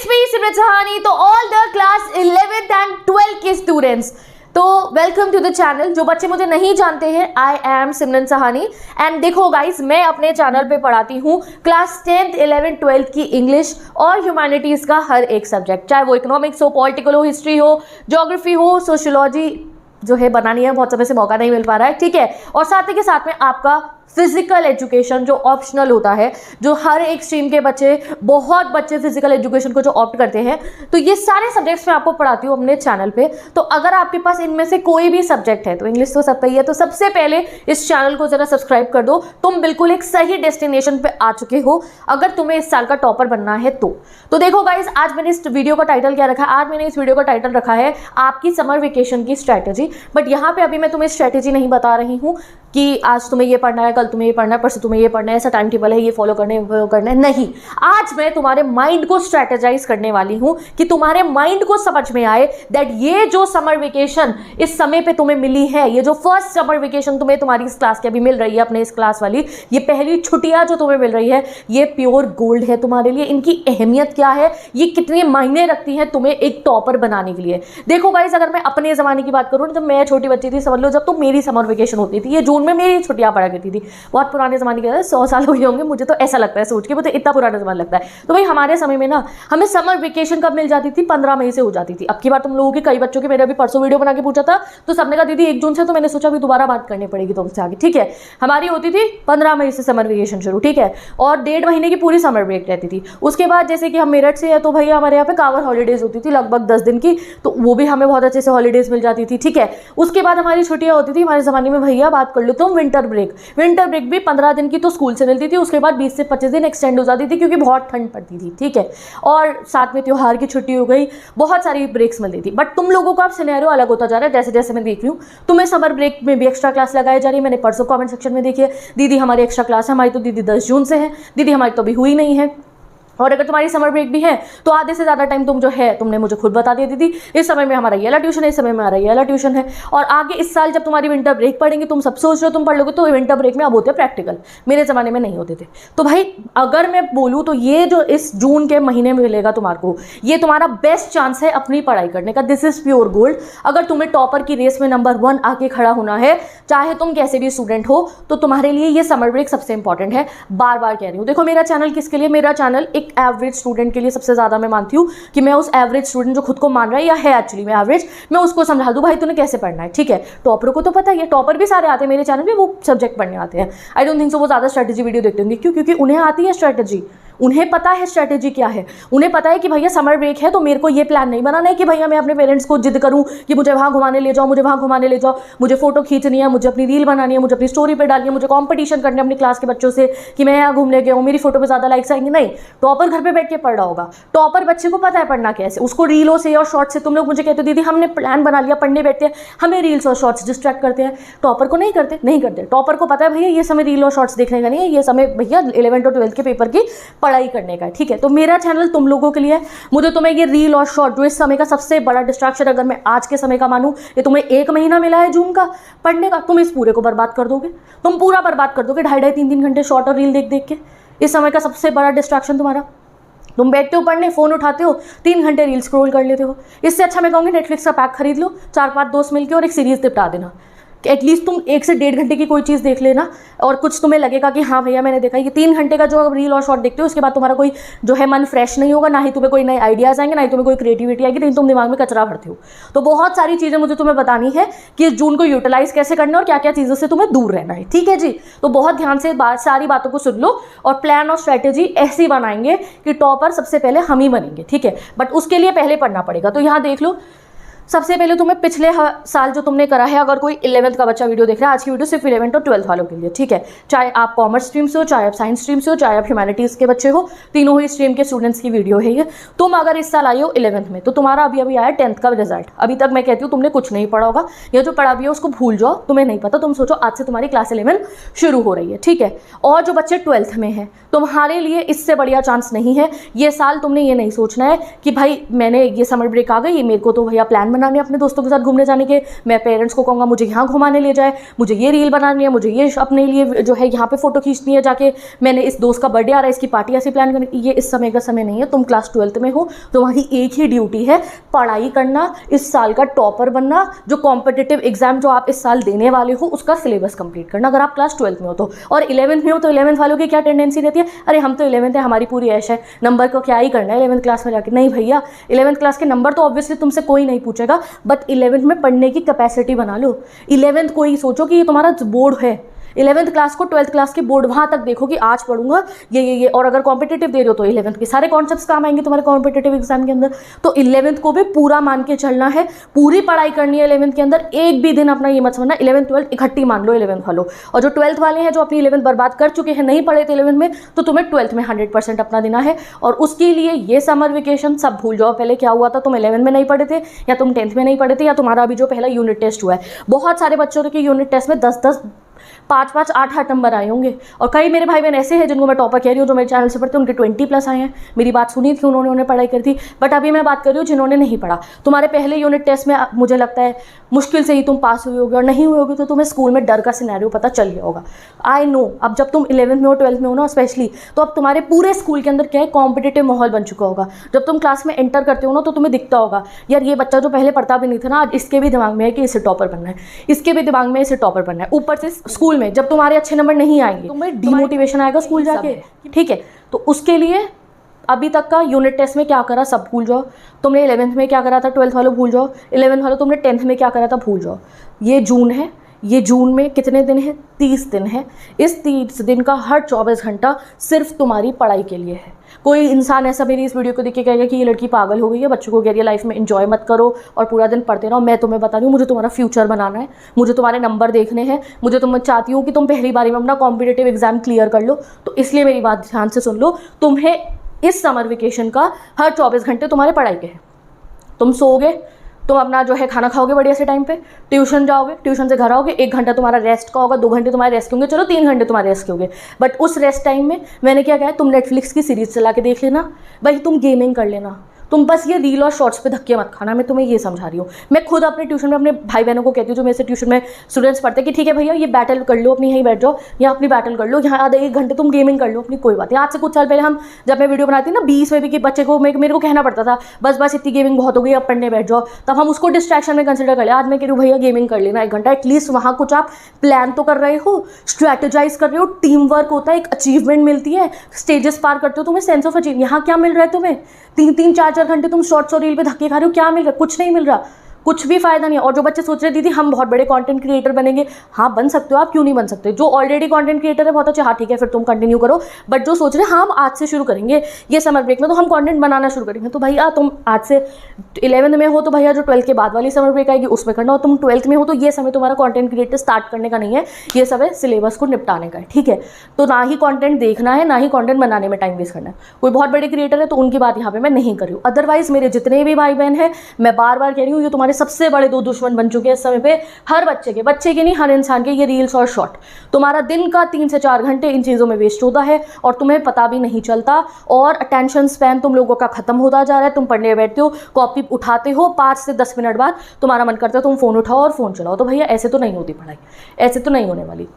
It's me सिमरन सहानी। तो all the class 11th and 12th के students, तो वेलकम टू द चैनल। जो बच्चे मुझे नहीं जानते हैं, I am Simran Sahani and देखो गाइस, मैं अपने चैनल पे पढ़ाती हूँ क्लास 10th 11th 12th की इंग्लिश और ह्यूमैनिटीज़ का हर एक सब्जेक्ट, चाहे वो इकोनॉमिक्स हो, पॉलिटिकल हो, हिस्ट्री हो, ज्योग्राफी हो, सोशियोलॉजी जो है बनानी है, बहुत समय से मौका नहीं मिल पा रहा है, ठीक है। और साथ ही के साथ में आपका फिजिकल एजुकेशन जो ऑप्शनल होता है, जो हर एक स्ट्रीम के बच्चे, बहुत बच्चे फिजिकल एजुकेशन को जो ऑप्ट करते हैं, तो ये सारे सब्जेक्ट्स मैं आपको पढ़ाती हूँ अपने चैनल पे। तो अगर आपके पास इनमें से कोई भी सब्जेक्ट है, तो इंग्लिश तो सबका ही है, तो सबसे पहले इस चैनल को जरा सब्सक्राइब कर दो। तुम बिल्कुल एक सही डेस्टिनेशन पे आ चुके हो अगर तुम्हें इस साल का टॉपर बनना है तो देखो गाइज, आज मैंने इस वीडियो का टाइटल क्या रखा है? आज मैंने इस वीडियो का टाइटल रखा है आपकी समर वेकेशन की स्ट्रैटेजी। बट यहाँ पे अभी मैं तुम्हें स्ट्रैटेजी नहीं बता रही हूँ कि आज तुम्हें ये पढ़ना है, कल तुम्हें ये पढ़ना है, परसों तुम्हें ये पढ़ना है, ऐसा टाइम टेबल है, ये फॉलो करना है, वो करना है, नहीं। आज मैं तुम्हारे माइंड को स्ट्रैटेजाइज करने वाली हूँ कि तुम्हारे माइंड को समझ में आए दैट ये जो समर वेकेशन इस समय पे तुम्हें मिली है, ये जो फर्स्ट समर वेकेशन तुम्हें तुम्हारी इस क्लास की अभी मिल रही है, अपने इस क्लास वाली, ये पहली छुट्टियां जो तुम्हें मिल रही है, ये प्योर गोल्ड है तुम्हारे लिए। इनकी अहमियत क्या है, ये कितने मायने रखती है तुम्हें एक टॉपर बनाने के लिए। देखो गाइस, अगर मैं अपने ज़माने की बात करूँ, जब मैं छोटी बच्ची थी, समझ लो जब तो मेरी समर वेकेशन होती थी, ये जून में मेरी छुट्टियां पड़ा करती थी। बहुत पुराने ज़माने के 100 साल हो गए होंगे, मुझे तो ऐसा लगता है सोच के, मुझे इतना पुराना ज़माना लगता है। तो भाई हमारे समय में ना हमें समर वेकेशन कब मिल जाती थी? 15 मई से हो जाती थी। अब की बार तुम लोगों के कई बच्चों के, मैंने अभी परसों वीडियो बना के पूछा था, तो सबने कहा दीदी 1 जून से, तो मैंने सोचा अभी दोबारा बात करनी पड़ेगी तुमसे आगे, ठीक है। हमारी होती थी 15 मई से समर वेकेशन शुरू, ठीक है, और 1.5 महीने की पूरी समर ब्रेक रहती थी। उसके बाद जैसे कि हम मेरठ से है, तो भैया हमारे यहाँ पे कावर हॉलीडेज होती थी लगभग 10 दिन की, तो वो भी हमें बहुत अच्छे से हॉलीडेज मिल जाती थी, ठीक है। उसके बाद हमारी छुट्टियां होती थी हमारे ज़माने में, भैया बात कर लो तुम, विंटर ब्रेक भी 15 दिन की तो स्कूल से मिलती थी। उसके बाद 20 से 25 दिन एक्सटेंड हो जाती थी क्योंकि बहुत ठंड पड़ती थी, ठीक है। और साथ में त्योहार की छुट्टी हो गई, बहुत सारी ब्रेक्स मिलती थी। बट तुम लोगों का अब सिनेरियो अलग होता जा रहा है। जैसे जैसे मैं देख रही हूँ, तुम्हें समर ब्रेक में भी एक्स्ट्रा क्लास लगाई जा रही है। मैंने परसों कमेंट सेक्शन में देखी है, दीदी हमारी एक्स्ट्रा क्लास है, हमारी तो दीदी 10 जून से है, दीदी हमारी तो अभी हुई नहीं है। और अगर तुम्हारी समर ब्रेक भी है तो आधे से ज़्यादा टाइम तुम जो है, तुमने मुझे खुद बता दिया दीदी इस समय में हमारा ये वाला ट्यूशन है, इस समय में हमारा ये वाला ट्यूशन है। और आगे इस साल जब तुम्हारी विंटर ब्रेक पड़ेंगी, तुम सब सोच रहे हो तुम पढ़ लोगे, तो विंटर ब्रेक में अब होते हैं प्रैक्टिकल, मेरे ज़माने में नहीं होते थे। तो भाई अगर मैं बोलूँ तो ये जो इस जून के महीने में मिलेगा तुम्हारे, ये तुम्हारा बेस्ट चांस है अपनी पढ़ाई करने का। This is pure gold. अगर तुम्हें टॉपर की रेस में नंबर 1 आके खड़ा होना है, चाहे तुम कैसे भी स्टूडेंट हो, तो तुम्हारे लिए ये समर ब्रेक सबसे इंपॉर्टेंट है। बार बार कह रही हूँ, देखो मेरा चैनल किसके लिए? मेरा चैनल एक एवरेज स्टूडेंट के लिए सबसे ज्यादा मैं मानती हूँ कि मैं उस एवरेज स्टूडेंट जो खुद को मान रहा है या है एक्चुअली में एवरेज, मैं उसको समझा दूं भाई तूने कैसे पढ़ना है, ठीक है। टॉपरों को तो पता ही है, टॉपर भी सारे आते हैं मेरे चैनल पे, वो सब्जेक्ट पढ़ने आते हैं। आई डोंट थिंक सो वो ज्यादा स्ट्रैटेजी वीडियो देखते होंगे, क्यों? क्योंकि उन्हें आती है स्ट्रैटेजी, उन्हें पता है स्ट्रैटेजी क्या है। उन्हें पता है कि भैया समर ब्रेक है, तो मेरे को ये प्लान नहीं बनाना है कि भैया मैं अपने पेरेंट्स को जिद करूं कि मुझे वहां घुमाने ले जाओ, मुझे वहां घुमाने ले जाओ, मुझे फोटो खींचनी है, मुझे अपनी रील बनानी है, मुझे अपनी स्टोरी पे डालनी है, मुझे कंपटीशन करने अपनी क्लास के बच्चों से कि मैं यहाँ घूमने गया हूँ, मेरी फोटो पे ज्यादा लाइक्स आएंगे। नहीं, टॉपर घर पे बैठ के पढ़ रहा होगा। टॉपर बच्चे को पता है पढ़ना कैसे, उसको रीलों से और शॉर्ट से। तुम लोग मुझे कहते हो दीदी हमने प्लान बना लिया, पढ़ने बैठते हैं, हमें रील्स और शॉर्ट्स डिस्ट्रैक्ट करते हैं। टॉपर को नहीं करते। टॉपर को पता है भैया ये समय रील और शॉर्ट्स देखने का नहीं है, ये समय भैया 11th और 12th के पेपर की पढ़ाई करने का है, ठीक है। तो मेरा चैनल तुम लोगों के लिए, मुझे तुम्हें ये रील और शॉर्ट जो इस समय का सबसे बड़ा डिस्ट्रैक्शन, अगर मैं आज के समय का मानूं, ये तुम्हें 1 महीना मिला है जून का पढ़ने का, तुम इस पूरे को बर्बाद कर दोगे। तुम पूरा बर्बाद कर दोगे 2.5 3 घंटे शॉर्ट और रील देख के। इस समय का सबसे बड़ा डिस्ट्रैक्शन तुम्हारा, तुम बैठते हो पढ़ने, फोन उठाते हो, 3 घंटे रील स्क्रॉल कर लेते हो। इससे अच्छा मैं कहूँगी नेटफ्लिक्स का पैक खरीद लो, 4-5 दोस्त मिलकर, और एक सीरीज निपटा देना। एटलीस्ट तुम 1 से 1.5 घंटे की कोई चीज़ देख लेना, और कुछ तुम्हें लगेगा कि हाँ भैया मैंने देखा। ये 3 घंटे का जो रील और शॉर्ट देखते हो, उसके बाद तुम्हारा कोई जो है मन फ्रेश नहीं होगा, ना ही तुम्हें कोई नए आइडियाज़ आएंगे, ना ही तुम्हें कोई क्रिएटिविटी आएगी, नहीं तुम दिमाग में कचरा भरते हो। तो बहुत सारी चीज़ें मुझे तुम्हें बतानी है कि इस जून को यूटिलाइज कैसे करना है और क्या क्या चीज़ों से तुम्हें दूर रहना है, ठीक है जी। तो बहुत ध्यान से सारी बातों को सुन लो, और प्लान और स्ट्रैटेजी ऐसी बनाएंगे कि टॉपर सबसे पहले हम ही बनेंगे, ठीक है। बट उसके लिए पहले पढ़ना पड़ेगा। तो यहाँ देख लो, सबसे पहले तुम्हें पिछले साल जो तुमने करा है, अगर कोई 11th का बच्चा वीडियो देख रहा है, आज की वीडियो सिर्फ 11th और 12th वालों के लिए, ठीक है। चाहे आप कॉमर्स स्ट्रीम से हो, चाहे आप साइंस स्ट्रीम से हो, चाहे आप ह्यूमैनिटीज़ के बच्चे हो, तीनों ही स्ट्रीम के स्टूडेंट्स की वीडियो है ये। तुम अगर इस साल आए हो 11th में, तो तुम्हारा अभी आया 10th का रिजल्ट। अभी तक मैं कहती हूँ तुमने कुछ नहीं पढ़ा होगा, या जो पढ़ा भी है उसको भूल जाओ, तुम्हें नहीं पता। तुम सोचो आज से तुम्हारी क्लास 11 शुरू हो रही है, ठीक है। और जो बच्चे 12th में हैं, तुम्हारे लिए इससे बढ़िया चांस नहीं है। ये साल तुमने ये नहीं सोचना है कि भाई मैंने ये समर ब्रेक आ गई, ये मेरे को तो भैया प्लान बनाने अपने दोस्तों के साथ घूमने जाने के, मैं पेरेंट्स को कहूँगा मुझे यहाँ घुमाने ले जाए, मुझे ये रील बनानी है, मुझे ये अपने लिए जो है यहाँ पे फ़ोटो खींचनी है जाके, मैंने इस दोस्त का बर्थडे आ रहा है इसकी पार्टी ऐसी प्लान करनी। ये इस समय का समय नहीं है। तुम क्लास 12th में हो, तुम्हारी एक ही ड्यूटी है, पढ़ाई करना, इस साल का टॉपर बनना, जो कॉम्पिटिटिव एग्जाम जो आप इस साल देने वाले हो उसका सिलेबस कंप्लीट करना, अगर आप क्लास 12th में हो तो। और 11th में हो तो 11th वालों की क्या टेंडेंसी रहती है, अरे हम तो 11th है, हमारी पूरी ऐश है, नंबर को क्या ही करना है 11th क्लास में जाके। नहीं भैया, 11th क्लास के नंबर तो ऑब्वियसली तुमसे कोई नहीं पूछेगा, बट 11th में पढ़ने की कैपेसिटी बना लो। 11th को ही सोचो कि ये तुम्हारा बोर्ड है, 11th क्लास को 12th क्लास के बोर्ड वहाँ तक देखो कि आज पढ़ूंगा ये, और अगर कॉम्पिटिटिव दे रहे हो तो 11th के सारे कॉन्सेप्ट्स काम आएंगे तुम्हारे कॉम्पिटिटिव एग्जाम के अंदर। तो 11th को भी पूरा मान के चलना है, पूरी पढ़ाई करनी है 11th के अंदर। एक भी दिन अपना ये मत समझना 11th 12th इकट्ठी मान लो 11th वालों। और जो 12th वाले हैं जो अपनी 11th बर्बाद कर चुके हैं, नहीं पढ़े थे 11th में, तो तुम्हें 12th में 100% अपना देना है। और उसके लिए ये समर वेकेशन सब भूल जाओ। पहले क्या हुआ था, तुम 11th में नहीं पढ़े थे, या तुम 10th में नहीं पढ़े थे, या तुम्हारा अभी जो पहला यूनिट टेस्ट हुआ है, बहुत सारे बच्चों के यूनिट टेस्ट में 10-10 5-5 8-8 नंबर आए होंगे। और कई मेरे भाई बहन ऐसे हैं जिनको मैं टॉपर कह रही हूँ, जो मेरे चैनल से पढ़ते हैं, उनके 20+ आए हैं। मेरी बात सुनी थी उन्होंने पढ़ाई करी थी। बट अभी मैं बात कर रही हूँ जिन्होंने नहीं पढ़ा। तुम्हारे पहले यूनिट टेस्ट में मुझे लगता है मुश्किल से ही तुम पास हुए होगे, और नहीं हुए होगे तो तुम्हें स्कूल में डर का सिनेरियो पता चल गया होगा। आई नो, अब जब तुम 11th में हो 12th में हो ना स्पेशली, तो अब तुम्हारे पूरे स्कूल के अंदर क्या है, कॉम्पिटिटिव माहौल बन चुका होगा। जब तुम क्लास में एंटर करते हो ना, तो तुम्हें दिखता होगा यार ये बच्चा जो पहले पढ़ता भी नहीं था ना, आज इसके भी दिमाग में है कि इसे टॉपर बनना है, इसके भी दिमाग में इसे टॉपर बनना है। ऊपर से स्कूल में जब तुम्हारे अच्छे नंबर नहीं आएंगे, तुम्हें डिमोटिवेशन आएगा स्कूल जाके, ठीक है। तो उसके लिए अभी तक का यूनिट टेस्ट में क्या करा सब भूल जाओ। तुमने 11th में क्या करा था 12th वालों भूल जाओ, 11th वालों तुमने 10th में क्या करा था भूल जाओ। ये जून है, ये जून में कितने दिन है, 30 दिन है। इस 30 दिन का हर 24 घंटा सिर्फ तुम्हारी पढ़ाई के लिए है। कोई इंसान ऐसा मेरी इस वीडियो को देख के कहेगा कि ये लड़की पागल हो गई है, बच्चों को कह रही है लाइफ में एंजॉय मत करो और पूरा दिन पढ़ते रहो। मैं तुम्हें बता रही हूँ, मुझे तुम्हारा फ्यूचर बनाना है, मुझे तुम्हारे नंबर देखने हैं, मुझे तुम चाहती हूँ कि तुम पहली बारी में अपना कॉम्पिटिटिव एग्जाम क्लियर कर लो। तो इसलिए मेरी बात ध्यान से सुन लो, तुम्हें इस समर वेकेशन का हर 24 घंटे तुम्हारे पढ़ाई के हैं। तुम सोओगे, तुम अपना जो है खाना खाओगे बढ़िया से टाइम पे, ट्यूशन जाओगे, ट्यूशन से घर आओगे, 1 घंटा तुम्हारा रेस्ट का होगा, 2 घंटे तुम्हारे रेस्ट के होंगे, चलो 3 घंटे तुम्हारे रेस्ट के होंगे। बट उस रेस्ट टाइम में मैंने क्या कहा है, तुम नेटफ्लिक्स की सीरीज चला के देख लेना, भाई तुम गेमिंग कर लेना, तुम बस ये रील और शॉर्ट्स पे धक्के मत खाना। मैं तुम्हें ये समझा रही हूँ। मैं खुद अपने ट्यूशन में अपने भाई बहनों को कहती हूँ जो मेरे से ट्यूशन में स्टूडेंट्स पढ़ते हैं कि ठीक है भैया ये बैटल कर लो, अपनी यहीं बैठ जाओ, यहाँ अपनी बैटल कर लो, यहाँ आधा 1 घंटे तुम गेमिंग कर लो अपनी, कोई बात नहीं। आज से कुछ साल पहले हम जब मैं वीडियो बनाती थी ना 20 में भी कि बच्चे को मेरे को कहना पड़ता था बस इतनी गेमिंग बहुत हो गई, अब पढ़ने बैठ जाओ, तब हम उसको डिस्ट्रैक्शन में कंसिडर कर ले। आज मैं कह रही हूँ भैया गेमिंग कर लेना 1 घंटा, एटलीस्ट वहाँ कुछ आप प्लान तो कर रहे हो, स्ट्रैटेजाइज कर रहे हो, टीम वर्क होता है, एक अचीवमेंट मिलती है, स्टेजेस पार करते हो, तुम्हें सेंस ऑफ अचीव। यहाँ क्या मिल रहा है तुम्हें, 3-3 4-4 घंटे तुम शॉर्ट्स और रील पे धक्के खा रहे हो, क्या मिल रहा है, कुछ नहीं मिल रहा, कुछ भी फायदा नहीं है। और जो बच्चे सोच रहे दीदी हम बहुत बड़े कंटेंट क्रिएटर बनेंगे, हाँ बन सकते हो आप, क्यों नहीं बन सकते। जो ऑलरेडी कंटेंट क्रिएटर है बहुत अच्छे, हाँ ठीक है फिर तुम कंटिन्यू करो। बट जो सोच रहे हैं हाँ हम आज से शुरू करेंगे, ये समर ब्रेक में तो हम कंटेंट बनाना शुरू करेंगे, तो भैया तुम आज से 11th में हो तो भैया जो 12th के बाद वाली समर ब्रेक आएगी उसमें करना, और तुम 12th में हो तो ये समय तुम्हारा कंटेंट क्रिएटर स्टार्ट करने का नहीं है, ये सब है सिलेबस को निपटाने का है, ठीक है। तो ना ही कंटेंट देखना है, ना ही कंटेंट बनाने में टाइम वेस्ट करना है। कोई बहुत बड़े क्रिएटर है तो उनकी बात यहाँ पे मैं नहीं कर रही हूँ। अदरवाइज मेरे जितने भी भाई बहन हैं, मैं बार बार कह रही हूँ, ये तुम्हारे सबसे बड़े 2 दुश्मन बन चुके हैं इस समय पे। हर बच्चे के नहीं, हर इंसान के ये रील्स और शॉर्ट, तुम्हारा दिन का 3 से 4 घंटे इन चीज़ों में वेस्ट होता है और तुम्हें पता भी नहीं चलता। और अटेंशन स्पैन तुम लोगों का खत्म होता जा रहा है। तुम पढ़ने बैठते हो, कॉपी उठाते हो, 5 से 10 मिनट बाद तुम्हारा मन करता है तुम फ़ोन उठाओ और फ़ोन चलाओ। तो भैया ऐसे तो नहीं होती पढ़ाई, ऐसे तो नहीं होने वाली।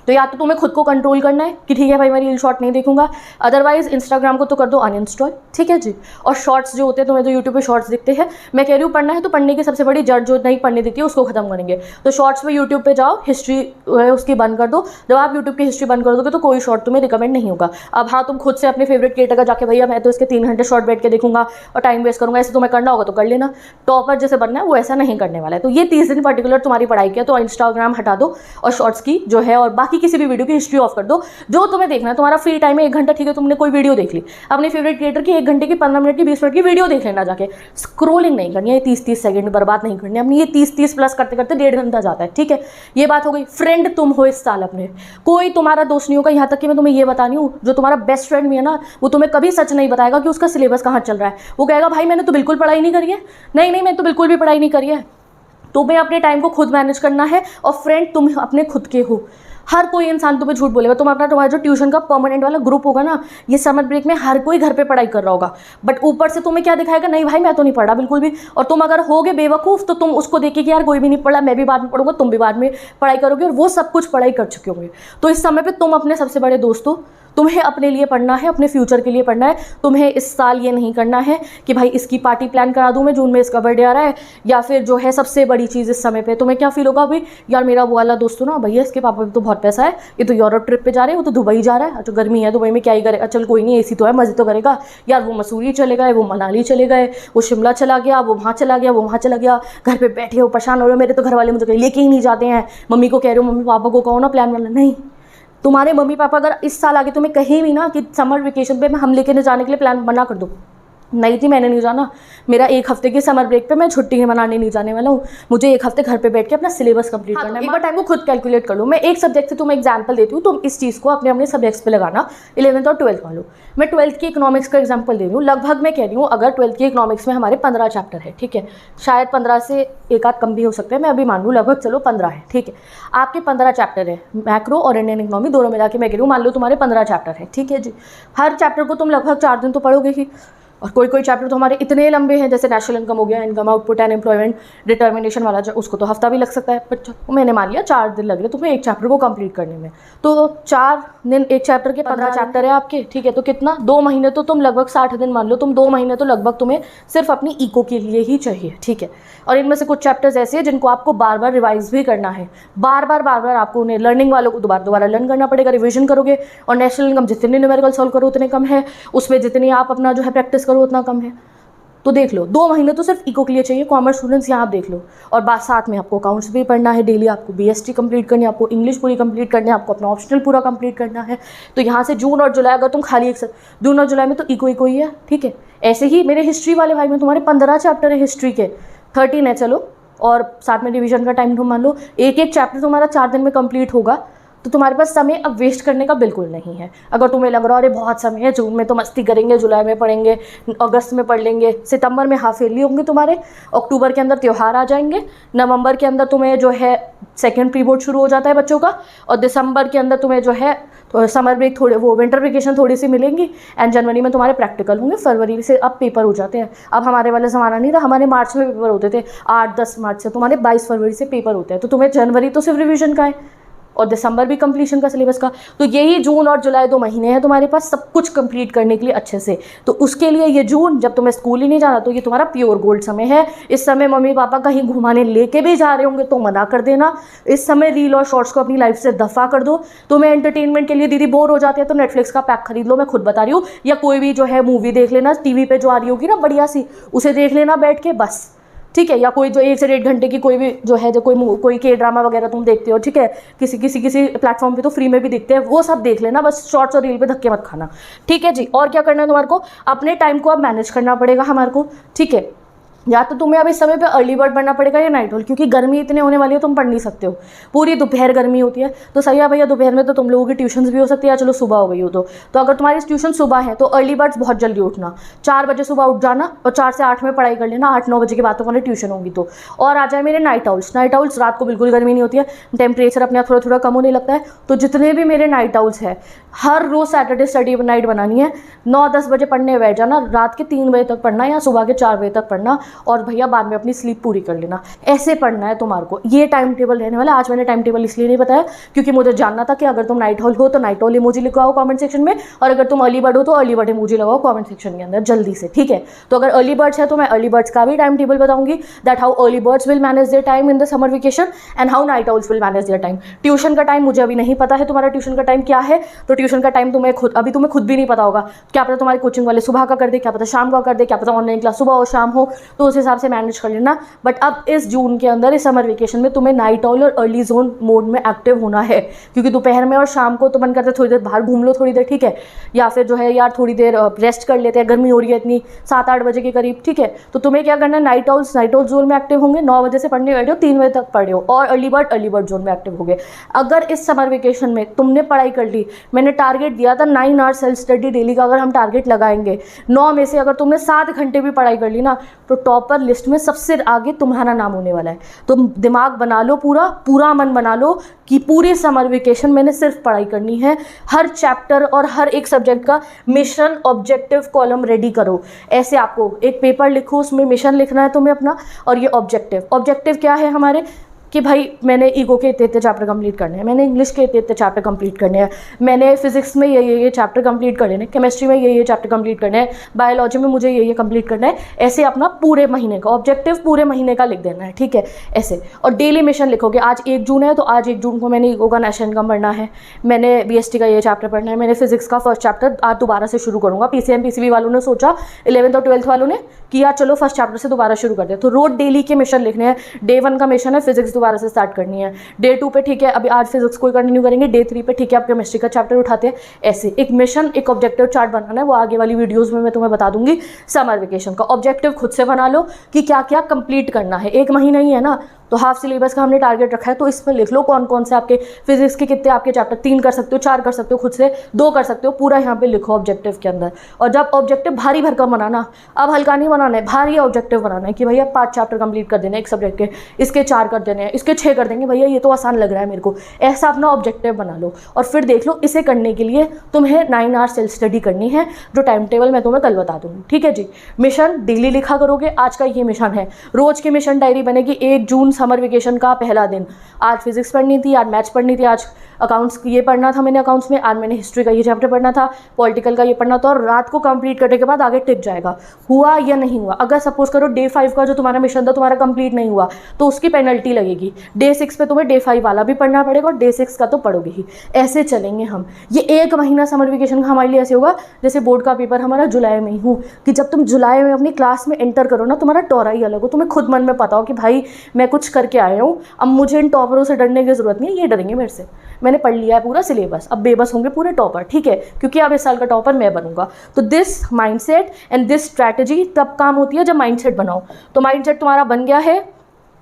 तो या तो तुम्हें खुद को कंट्रोल करना है कि ठीक है भाई मैं रील शॉर्ट नहीं देखूंगा, अदरवाइज इंस्टाग्राम को तो कर दो अनइंस्टॉल, ठीक है जी। और शॉर्ट्स जो होते हैं, तुम्हें जो यूट्यूब पे शॉर्ट्स दिखते हैं, मैं कह रही हूँ पढ़ना है तो पढ़ने की सबसे बड़ी जड़ जो नहीं पढ़ने देती है उसको खत्म करेंगे। तो शॉर्ट्स पे यूट्यूब पे जाओ, हिस्ट्री उसकी बंद कर दो। जब आप यूट्यूब की हिस्ट्री बंद कर दोगे तो कोई शॉर्ट तुम्हें रिकमेंड नहीं होगा। अब हाँ तुम खुद से अपने फेवरेट क्रिएटर का जाके भैया मैं तो इसके 3 घंटे शॉर्ट बैठ के देखूंगा और टाइम वेस्ट करूंगा, ऐसे तुम्हें करना होगा तो कर लेना। टॉपर जैसे बनना है वो ऐसा नहीं करने वाला है। तो ये 30 दिन पर्टिकुलर तुम्हारी पढ़ाई की है, तो इंस्टाग्राम हटा दो और शॉर्ट्स की जो है और बाकी किसी भी वीडियो की हिस्ट्री ऑफ कर दो। जो तुम्हें देखना है, तुम्हारा फ्री टाइम है 1 घंटा, ठीक है तुमने कोई वीडियो देख ली, अपने फेवरेट क्रिएटर की 1 घंटे की 15 मिनट की 20 मिनट की वीडियो देख लेना जाके। स्क्रोलिंग नहीं करनी है, 30-30 सेकंड बर्बाद नहीं करनी है अपनी, ये 30-30 प्लस करते करते 1.5 घंटा जाता है, ठीक है। ये बात हो गई। फ्रेंड तुम हो इस साल अपने, कोई तुम्हारा दोस्त नहीं होगा। यहाँ तक कि मैं तुम्हें ये बता रही हूँ, जो तुम्हारा बेस्ट फ्रेंड भी है ना, वो तुम्हें कभी सच नहीं बताएगा कि उसका सिलेबस कहाँ चल रहा है। वो कहेगा भाई मैंने तो बिल्कुल पढ़ाई नहीं करी है, नहीं मैंने तो बिल्कुल भी पढ़ाई नहीं करी है। तुम्हें अपने टाइम को खुद मैनेज करना है। और फ्रेंड तुम अपने खुद के हो, हर कोई इंसान तुम्हें झूठ बोलेगा। तुम अपना तुम्हारा जो ट्यूशन का परमानेंट वाला ग्रुप होगा ना, ये समर ब्रेक में हर कोई घर पे पढ़ाई कर रहा होगा, बट ऊपर से तुम्हें क्या दिखाएगा, नहीं भाई मैं तो नहीं पढ़ा बिल्कुल भी। और तुम अगर होगे बेवकूफ़ तो तुम उसको देखे कि यार कोई भी नहीं पढ़ा, मैं भी बाद में पढ़ूंगा, तुम भी बाद में पढ़ाई करोगे, और वो सब कुछ पढ़ाई कर चुके होंगे। तो इस समय पे तुम अपने सबसे बड़े दोस्त हो, तुम्हें अपने लिए पढ़ना है, अपने फ्यूचर के लिए पढ़ना है। तुम्हें इस साल ये नहीं करना है कि भाई इसकी पार्टी प्लान करा दूं मैं, जून में इसका बर्थडे आ रहा है, या फिर जो है सबसे बड़ी चीज़ इस समय पे तुम्हें क्या फील होगा, भाई यार मेरा वो वाला दोस्त ना, भैया इसके पापा भी तो बहुत पैसा है, ये तो यूरोप ट्रिप पे जा रहे हैं, वो तो दुबई जा रहा है, तो गर्मी है दुबई में क्या ही करेगा, चल कोई नहीं एसी तो है, मजे तो करेगा, यार वो मसूरी चले गए, वो मनाली चले गए, वो शिमला चला गया, वो वहाँ चला गया, वो वहाँ चला गया, घर पे बैठे हो परेशान हो रहे हो, मेरे तो घर वाले मुझे कहीं लेके ही नहीं जाते हैं, मम्मी को कह रहे हो मम्मी पापा को कहो ना प्लान वाला, नहीं। तुम्हारे मम्मी पापा अगर इस साल आगे तुम्हें कहीं भी ना कि समर वेकेशन पे मैं हम लेके न जाने के लिए प्लान बना कर दो, नहीं थी मैंने नहीं जाना, मेरा 1 हफ्ते की समर ब्रेक पे मैं छुट्टी मनाने नहीं जाने वाला हूँ, मुझे 1 हफ्ते घर पे बैठ के अपना सिलेबस कंप्लीट करना है। एक बार टाइम को खुद कैलकुलेट कर लो। मैं एक सब्जेक्ट से तुम्हें एग्जांपल देती हूँ, तुम इस चीज़ को अपने अपने सब्जेक्ट्स पे लगाना, 11th और 12th वालों। मैं 12th की इकोनॉमिक्स का एग्जाम्पल दे रही हूँ, लगभग मैं कह रही हूँ अगर 12th की इकोनॉमिक्स में हमारे 15 चैप्टर है, ठीक है, शायद 15 से एक आध कम भी हो सकते हैं, मैं अभी मान लूँ लगभग चलो 15 है, ठीक है। आपके 15 चैप्टर है, मैक्रो और इंडियन इकोनॉमी दोनों मिला के मैं कह रही हूँ, मान लो तुम्हारे 15 चैप्टर है, ठीक है जी। हर चैप्टर को तुम लगभग 4 दिन तो पढ़ोगे ही, और कोई कोई चैप्टर तो हमारे इतने लंबे हैं, जैसे नेशनल इनकम हो गया, income output and employment determination वाला, उसको तो हफ्ता भी लग सकता है, पर मैंने मान लिया 4 दिन लग रहे तुम्हें एक चैप्टर को कंप्लीट करने में। तो 4 दिन एक चैप्टर के 15 चैप्टर है आपके, ठीक है, तो कितना 2 महीने तो तुम लगभग 60 दिन मान लो, तुम 2 महीने तो लगभग तुम्हें सिर्फ अपनी इको के लिए ही चाहिए, ठीक है। और इनमें से कुछ चैप्टर्स ऐसे हैं जिनको आपको बार बार रिवाइज भी करना है, बार बार आपको उन्हें लर्निंग वालों को दोबारा लर्न करना पड़ेगा, रिविजन करोगे। और नेशनल इनकम जितने न्यूमेरिकल सॉल्व करो उतने कम है, उसमें जितनी आप अपना जो है प्रैक्टिस करो उतना कम है। तो देख लो 2 महीने तो सिर्फ इको के लिए चाहिए, कॉमर्स स्टूडेंट्स यहाँ आप देख लो। और बात साथ में आपको अकाउंट्स भी पढ़ना है डेली, आपको बीएसटी कंप्लीट करनी है, आपको इंग्लिश पूरी कंप्लीट करनी है, आपको अपना ऑप्शनल पूरा कंप्लीट करना है। तो यहाँ से जून और जुलाई अगर तुम खाली एक जून और जुलाई में तो इको ही है, ठीक है। ऐसे ही मेरे हिस्ट्री वाले भाई में तुम्हारे 15 चैप्टर है हिस्ट्री के, 13 है चलो, और साथ में डिवीजन का टाइम तुम मान लो, एक एक चैप्टर तुम्हारा 4 दिन में कंप्लीट होगा, तो तुम्हारे पास समय अब वेस्ट करने का बिल्कुल नहीं है। अगर तुम्हें लग रहा है अरे बहुत समय है, जून में तो मस्ती करेंगे, जुलाई में पढ़ेंगे, अगस्त में पढ़ लेंगे, सितंबर में हाफ ईयरली होंगे तुम्हारे, अक्टूबर के अंदर त्यौहार आ जाएंगे, नवंबर के अंदर तुम्हें जो है सेकेंड प्री बोर्ड शुरू हो जाता है बच्चों का, और दिसंबर के अंदर तुम्हें जो है समर ब्रेक थोड़े वो विंटर वेकेशन थोड़ी सी मिलेंगी, एंड जनवरी में तुम्हारे प्रैक्टिकल होंगे, फरवरी से अब पेपर हो जाते हैं। अब हमारे वाला ज़माना नहीं था, हमारे मार्च में पेपर होते थे, 8-10 मार्च से, तुम्हारे 22 फरवरी से पेपर होते हैं। तो तुम्हें जनवरी तो सिर्फ रिविजन का है और दिसंबर भी कंप्लीशन का सिलेबस का। तो यही जून और जुलाई 2 महीने हैं तुम्हारे पास सब कुछ कंप्लीट करने के लिए अच्छे से। तो उसके लिए ये जून, जब तुम्हें स्कूल ही नहीं जाना, तो ये तुम्हारा प्योर गोल्ड समय है। इस समय मम्मी पापा कहीं घुमाने लेके भी जा रहे होंगे तो मना कर देना। इस समय रील और शॉर्ट्स को अपनी लाइफ से दफा कर दो। तुम्हें एंटरटेनमेंट के लिए दीदी बोर हो जाते हैं तो नेटफ्लिक्स का पैक खरीद लो, मैं खुद बता रही हूँ, या कोई भी जो है मूवी देख लेना, टीवी पे जो आ रही होगी ना बढ़िया सी, उसे देख लेना बैठ के बस, ठीक है। या कोई जो 1 से 1.5 घंटे की कोई भी जो है, जो कोई के ड्रामा वगैरह तुम देखते हो, ठीक है, किसी प्लेटफॉर्म पे तो फ्री में भी दिखते हैं, वो सब देख लेना, बस शॉर्ट्स और रील पे धक्के मत खाना, ठीक है जी। और क्या करना है तुम्हारे को, अपने टाइम को अब मैनेज करना पड़ेगा हमारे को, ठीक है। या तो तुम्हें अब इस समय पे अर्ली बर्ड पढ़ना पड़ेगा या नाइट होल, क्योंकि गर्मी इतने होने वाली है तुम पढ़ नहीं सकते हो, पूरी दोपहर गर्मी होती है। तो सही है भैया, दोपहर में तो तुम लोगों की ट्यूशन्स भी हो सकती है, या चलो सुबह हो गई हो तो अगर तुम्हारी ट्यूशन सुबह है तो अर्ली बर्ड्स बहुत जल्दी उठना, 4 बजे सुबह उठ जाना और 4 से 8 में पढ़ाई कर लेना, 8-9 बजे के बाद तुम्हारी ट्यूशन होगी तो। और आ जाए मेरे नाइट आउल्स। नाइट आउल्स रात को बिल्कुल गर्मी नहीं होती है, टेम्परेचर अपने आप थोड़ा थोड़ा कम होने लगता है। तो जितने भी मेरे नाइट आउल्स है, हर रोज़ सैटरडे स्टडी नाइट बनानी है, 9-10 बजे पढ़ने बैठ जाना, रात के 3 बजे तक पढ़ना या सुबह के 4 बजे तक पढ़ना, और भैया बाद में अपनी स्लीप पूरी कर लेना। ऐसे पढ़ना है तुम्हारे को, ये टाइम टेबल रहने वाला। आज मैंने टाइम टेबल इसलिए नहीं बताया क्योंकि मुझे जानना था कि अगर तुम नाइट हॉल हो तो नाइट हॉल इमोजी लगाओ कमेंट सेक्शन में, और अगर तुम अर्ली बर्ड हो तो अर्ली बर्ड इमोजी लगाओ कमेंट सेक्शन के अंदर जल्दी से, ठीक है। तो अगर अर्ली बर्ड्स है तो मैं अर्ली बर्ड्स का भी टाइम टेबल बताऊंगी, that how early birds will manage their time in the summer vacation and how night Howl's will manage their time. Tuition का टाइम मुझे अभी नहीं पता है, तुम्हारा ट्यूशन का टाइम क्या है, तो ट्यूशन का टाइम तुम्हें खुद भी नहीं पता होगा। क्या पता तुम्हारे कोचिंग वाले सुबह का कर दे, क्या पता शाम का कर दे, क्या पता ऑनलाइन क्लास सुबह और शाम हो, तो उस हिसाब से मैनेज कर लेना। बट अब इस जून के अंदर, इस समर वेकेशन में तुम्हें नाइट ऑल और अर्ली जोन मोड में एक्टिव होना है, क्योंकि दोपहर में और शाम को तो मन करता है थोड़ी देर बाहर घूम लो थोड़ी देर, ठीक है, या फिर जो है यार थोड़ी देर रेस्ट कर लेते हैं, गर्मी हो रही है इतनी, 7-8 बजे के करीब, ठीक है। तो तुम्हें क्या करना है, नाइट ऑल जोन में एक्टिव होंगे, 9 बजे से पढ़ने बैठे हो, 3 बजे तक पढ़े हो, और अर्ली बर्ड जोन में एक्टिव होंगे। अगर इस समर वेकेशन में तुमने पढ़ाई कर ली, मैंने टारगेट दिया था 9 आवर्स सेल्फ स्टडी डेली का, अगर हम टारगेट लगाएंगे 9 में से अगर तुमने 7 घंटे भी पढ़ाई कर ली ना, तो टॉपर लिस्ट में सबसे आगे तुम्हारा नाम होने वाला है। तुम दिमाग बना लो, पूरा मन बना लो कि पूरी समर वेकेशन मैंने सिर्फ पढ़ाई करनी है। हर चैप्टर और हर एक सब्जेक्ट का मिशन ऑब्जेक्टिव कॉलम रेडी करो। ऐसे आपको एक पेपर लिखो, उसमें मिशन लिखना है तुम्हें अपना, और ये ऑब्जेक्टिव क्या है हमारे कि भाई मैंने ईगो के इतने चैप्टर कंप्लीट करने हैं, मैंने इंग्लिश के इतने चैप्टर कंप्लीट करने हैं, मैंने फिजिक्स में ये चैप्टर कंप्लीट करने हैं, केमिस्ट्री में ये चैप्टर कंप्लीट करने हैं, बायोलॉजी में मुझे ये कंप्लीट करना है। ऐसे अपना पूरे महीने का ऑब्जेक्टिव पूरे महीने का लिख देना है, ठीक है ऐसे। और डेली मिशन लिखोगे। आज 1 जून है तो आज 1 जून को मैंने ईगो का नेशनल इनकम पढ़ना है, मैंने BST का ये चैप्टर पढ़ना है, मैंने फिजिक्स का फर्स्ट चैप्टर आज दोबारा से शुरू करूँगा। PCM PCB वालों ने सोचा, 11th और 12th वालों ने किया चलो फर्स्ट चैप्टर से दोबारा शुरू कर दे, तो रोज डेली के मिशन लिखने हैं। डे 1 का मिशन है फिजिक्स दोबारा से स्टार्ट करनी है, डे 2 पे ठीक है अभी आज फिजिक्स को कंटिन्यू करेंगे, डे 3 पे ठीक है आप केमिस्ट्री का चैप्टर उठाते हैं। ऐसे एक मिशन, एक ऑब्जेक्टिव चार्ट बनाना है, वो आगे वाली वीडियोस में मैं तुम्हें बता दूंगी। समर वेकेशन का ऑब्जेक्टिव खुद से बना लो कि क्या क्या कंप्लीट करना है। 1 महीना ही है ना, तो हाफ सिलेबस का हमने टारगेट रखा है, तो इस पर लिख लो कौन कौन से आपके फिजिक्स के कितने आपके चैप्टर 3 कर सकते हो, 4 कर सकते हो, खुद से 2 कर सकते हो, पूरा यहाँ पे लिखो ऑब्जेक्टिव के अंदर। और जब ऑब्जेक्टिव भारी भरकम बनाना, अब हल्का नहीं बनाना है, भारी ऑब्जेक्टिव बनाना है कि भैया 5 चैप्टर कंप्लीट कर देने एक सब्जेक्ट के, इसके 4 कर देने हैं, इसके 6 कर देंगे, भैया ये तो आसान लग रहा है मेरे को। ऐसा अपना ऑब्जेक्टिव बना लो और फिर देख लो इसे करने के लिए तुम्हें 9 आवर्स सेल्फ स्टडी करनी है, जो टाइम टेबल मैं तुम्हें कल बता दूँगी, ठीक है जी। मिशन डेली लिखा करोगे, आज का ये मिशन है, रोज की मिशन डायरी बनेगी। 1 जून समर वेकेशन का पहला दिन, आज फिजिक्स पढ़नी थी, आज मैथ्स पढ़नी थी, आज अकाउंट्स ये पढ़ना था मैंने अकाउंट्स में, आज मैंने हिस्ट्री का ये चैप्टर पढ़ना था, पॉलिटिकल का ये पढ़ना था, और रात को कंप्लीट करने के बाद आगे टिक जाएगा। हुआ या नहीं हुआ, अगर सपोज करो डे 5 का जो तुम्हारा मिशन था तुम्हारा कंप्लीट नहीं हुआ तो उसकी पेनल्टी लगेगी। डे 6 पे तुम्हें डे 5 वाला भी पढ़ना पड़ेगा और डे 6 का तो पढ़ोगे ही। ऐसे चलेंगे हम। ये 1 महीना समर वेकेशन का हमारे लिए ऐसे होगा जैसे बोर्ड का पेपर हमारा जुलाई में ही हो, कि जब तुम जुलाई में अपनी क्लास में एंटर करो ना, तुम्हारा टोरा ही अलग हो, तुम्हें खुद मन में पता हो कि भाई मैं कुछ करके आया हूँ, अब मुझे इन टॉपरों से डरने की जरूरत नहीं है, ये डरेंगे मेरे से, मैंने पढ़ लिया है पूरा सिलेबस, अब बेबस होंगे पूरे टॉपर, ठीक है, क्योंकि अब इस साल का टॉपर मैं बनूंगा। तो this mindset and this strategy तब काम होती है जब माइंडसेट बनाओ। तो माइंडसेट तुम्हारा बन गया है,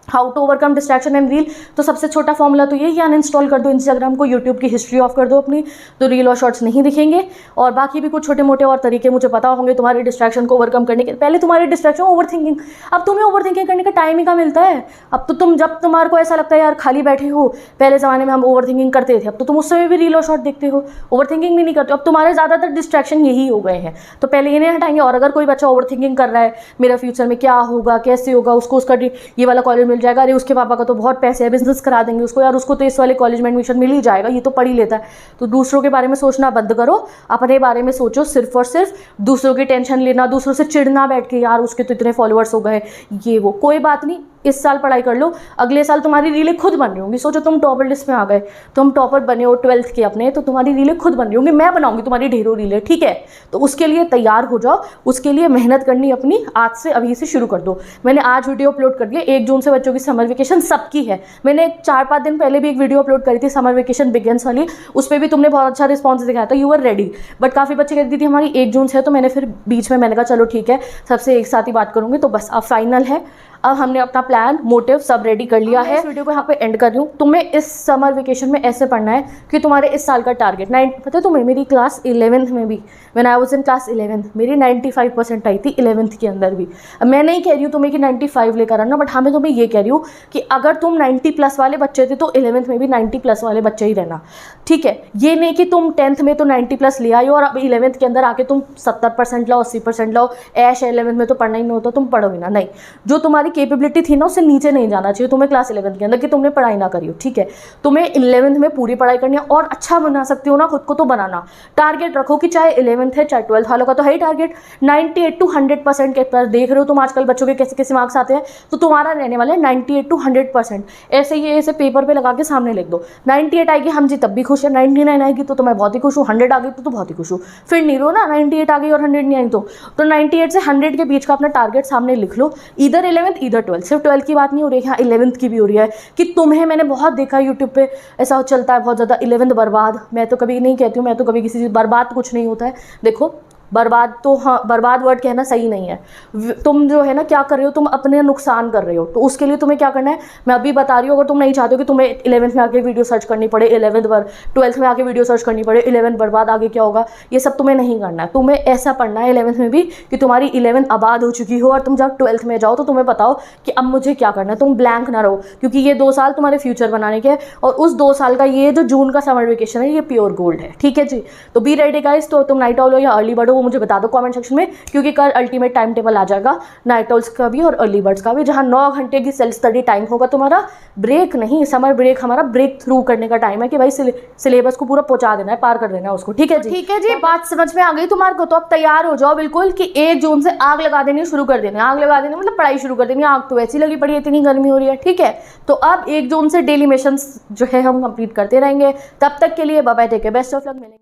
how to overcome distraction and reel. तो सबसे छोटा फॉर्मूला तो यही, अनइंस्टॉल कर दो इंस्टाग्राम को, यूट्यूब की हिस्ट्री ऑफ कर दो अपनी, तो रील और शॉर्ट्स नहीं दिखेंगे। और बाकी भी कुछ छोटे मोटे और तरीके मुझे पता होंगे तुम्हारे डिस्ट्रैक्शन को ओवरकम करने के। पहले तुम्हारी डिस्ट्रैक्शन ओवरथिंकिंग, अब तुम्हें ओवरथिंकिंग करने का टाइम ही कहाँ मिलता है। अब तो तुम जब तुम्हारे को ऐसा लगता है यार खाली बैठे हो, पहले ज़माने में हम ओवरथिंकिंग करते थे, अब तो तुम उस समय भी रील और शॉर्ट देखते हो, ओवरथिंकिंग भी नहीं करते। अब तुम्हारे ज़्यादातर डिस्ट्रैक्शन यही हो गए हैं, तो पहले इन्हें हटाएंगे। और अगर कोई बच्चा ओवरथिंकिंग कर रहा है मेरा फ्यूचर में क्या होगा, कैसे होगा, उसको उसका ये वाला कॉलेज मिल जाएगा, अरे उसके पापा का तो बहुत पैसे है, बिजनेस करा देंगे उसको, यार उसको तो इस वाले कॉलेज में एडमिशन मिल ही जाएगा, ये तो पढ़ ही लेता है। तो दूसरों के बारे में सोचना बंद करो, अपने बारे में सोचो। सिर्फ और सिर्फ दूसरों की टेंशन लेना, दूसरों से चिढ़ना बैठ के, यार उसके तो इतने फॉलोअर्स हो गए, ये वो, कोई बात नहीं। इस साल पढ़ाई कर लो, अगले साल तुम्हारी रीलें खुद बन रही होंगी। सोचो तुम टॉपर लिस्ट में आ गए, तुम टॉपर बने हो 12th के अपने, तो तुम्हारी रीलें खुद बन रही होंगी, मैं बनाऊंगी तुम्हारी ढेरों रीलें, ठीक है। तो उसके लिए तैयार हो जाओ, उसके लिए मेहनत करनी अपनी आज से, अभी से शुरू कर दो। मैंने आज वीडियो अपलोड कर दिया, 1 जून से बच्चों की समर वेकेशन सबकी है। मैंने 4-5 दिन पहले भी एक वीडियो अपलोड करी थी समर वेकेशन बिगिंस वाली, उस पर भी तुमने बहुत अच्छा रिस्पॉन्स दिखाया था, यू आर रेडी। बट काफ़ी बच्चे कहती थी हमारी 1 जून से है, तो मैंने फिर बीच में मैंने कहा चलो ठीक है सबसे एक साथ ही बात करूँगी। तो बस अब फाइनल है, अब हमने अपना प्लान मोटिव सब रेडी कर लिया है। इस वीडियो को यहाँ पे एंड कर रही हूँ। तुम्हें इस समर वेकेशन में ऐसे पढ़ना है कि तुम्हारे इस साल का टारगेट पता है तुम्हें, मेरी क्लास 11th में भी, when I was in class 11th मेरी 95% आई थी 11th के अंदर भी। अब मैं नहीं कह रही हूँ तुम्हें कि 95 लेकर आना, बट हाँ मैं तुम्हें ये कह रही हूँ कि अगर तुम 90+ वाले बच्चे थे तो 11th में भी 90+ वाले बच्चे ही रहना, ठीक है। ये नहीं कि तुम 10th में तो 90+ ले आई और अब 11th के अंदर आके तुम 70% लाओ, 80% लाओ, ऐश 11th में तो पढ़ना ही नहीं होता, तुम पढ़ोगे ना, नहीं। जो तुम्हारी कैपेबिलिटी थी ना उससे नीचे नहीं जाना चाहिए तुम्हें क्लास 11th के अंदर कि तुमने पढ़ाई ना करी हो, ठीक है। तुम्हें 11th में पूरी पढ़ाई करनी है और अच्छा बना सकते हो ना खुद को, तो बनाना। टारगेट रखो कि चाहे 11th है चाहे 12th वालों का तो है ही टारगेट 98 to 100% के पर। देख रहे हो तुम आजकल बच्चों के कैसे कैसे मार्क्स आते हैं, तो तुम्हारा रहने वाला है 98 to 100%। ऐसे ही ऐसे पेपर पे लगा के सामने लिख दो, 98 आएगी हम जी तब भी खुश है, 99 आएगी तो मैं बहुत ही खुश हूँ, 100 आ गई तो बहुत ही खुश हूँ। फिर नहीं रो ना 98 आ गई और 100 नहीं आई तो 98 से 100 के बीच का अपना टारगेट सामने लिख लो। इधर 11th इधर 12th, सिर्फ 12th की बात नहीं हो रही है, यहाँ 11th की भी हो रही है कि तुम्हें, मैंने बहुत देखा है यूट्यूब पे ऐसा चलता है बहुत ज़्यादा, 11th बर्बाद। मैं तो कभी नहीं कहती हूँ, मैं तो कभी किसी चीज़ बर्बाद कुछ नहीं होता है। देखो बर्बाद तो हाँ, बर्बाद वर्ड कहना सही नहीं है। तुम जो है ना क्या कर रहे हो, तुम अपने नुकसान कर रहे हो। तो उसके लिए तुम्हें क्या करना है मैं अभी बता रही हूँ। अगर तुम नहीं चाहते हो कि तुम्हें 11th में आके वीडियो सर्च करनी पड़े, 11th पर 12th में आके वीडियो सर्च करनी पड़े, 11th बर्बाद आगे क्या होगा, ये सब तुम्हें नहीं करना है। तुम्हें ऐसा पढ़ना है 11th में भी कि तुम्हारी 11th आबाद हो चुकी हो और तुम जब 12th में जाओ तो तुम्हें बताओ कि अब मुझे क्या करना है। तुम ब्लैंक ना रहो, क्योंकि ये 2 साल तुम्हारे फ्यूचर बनाने के हैं और उस 2 साल का ये जो जून का समर वेकेशन है ये प्योर गोल्ड है। ठीक है जी, तो बी रेडी गाइस। तो तुम नाइट ऑल हो या अर्ली बर्ड हो वो मुझे बता दो कमेंट सेक्शन में, क्योंकि कल अल्टीमेट टाइम टेबल आ जाएगा नाइट ऑल्स का भी और अर्ली बर्ड्स का भी, जहां 9 घंटे की सेल्फ स्टडी टाइम होगा तुम्हारा। ब्रेक नहीं, समर ब्रेक हमारा ब्रेक थ्रू करने का टाइम है कि भाई सिलेबस को पूरा पहुंचा देना है, पार कर देना है उसको। ठीक है जी, ठीक है जी, बात समझ में आ गई तुम्हारे को। तो अब तैयार हो जाओ बिल्कुल कि 1 जून से आग लगा देनी शुरू कर देनी। आग लगा देनी मतलब पढ़ाई शुरू कर देनी। आग तो वैसी लगी पड़ी है, इतनी गर्मी हो रही है। ठीक है, तो अब 1 जून से डेली मिशंस जो है हम कंप्लीट करते रहेंगे। तब तक के लिए bye bye, take care, best of luck, मिलेंगे।